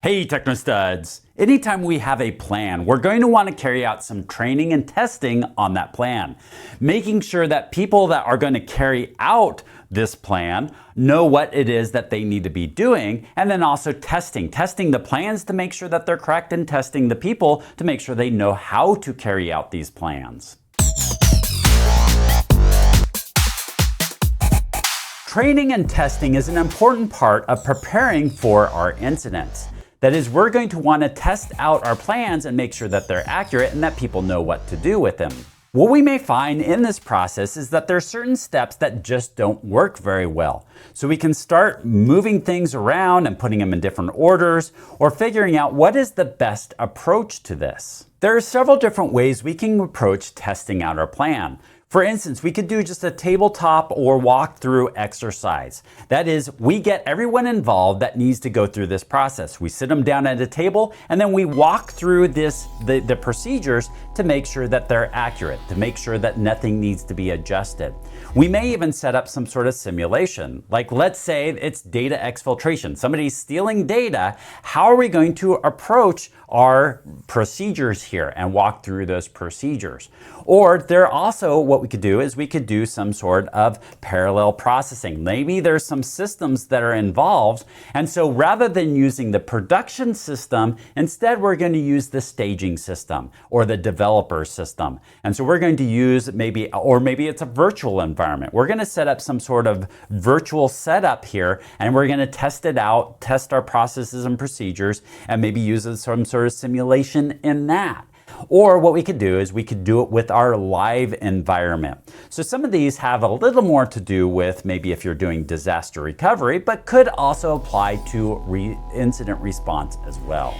Hey TechKnowStuds! Anytime we have a plan, we're going to want to carry out some training and testing on that plan. Making sure that people that are going to carry out this plan know what it is that they need to be doing, and then also testing the plans to make sure that they're correct, and testing the people to make sure they know how to carry out these plans. Training and testing is an important part of preparing for our incidents. That is, we're going to want to test out our plans and make sure that they're accurate and that people know what to do with them. What we may find in this process is that there are certain steps that just don't work very well. So we can start moving things around and putting them in different orders, or figuring out what is the best approach to this. There are several different ways we can approach testing out our plan. For instance, we could do just a tabletop or walkthrough exercise. That is, we get everyone involved that needs to go through this process. We sit them down at a table and then we walk through the procedures to make sure that they're accurate, to make sure that nothing needs to be adjusted. We may even set up some sort of simulation. Like, let's say it's data exfiltration. Somebody's stealing data. How are we going to approach our procedures here and walk through those procedures? Or there also, what we could do is we could do some sort of parallel processing. Maybe there's some systems that are involved, and so rather than using the production system, instead we're going to use the staging system or the developer system. And so we're going to use maybe it's a virtual environment. We're going to set up some sort of virtual setup here, and we're going to test it out, test our processes and procedures, and maybe use some sort of simulation in that. Or what we could do is we could do it with our live environment. So some of these have a little more to do with maybe if you're doing disaster recovery, but could also apply to incident response as well.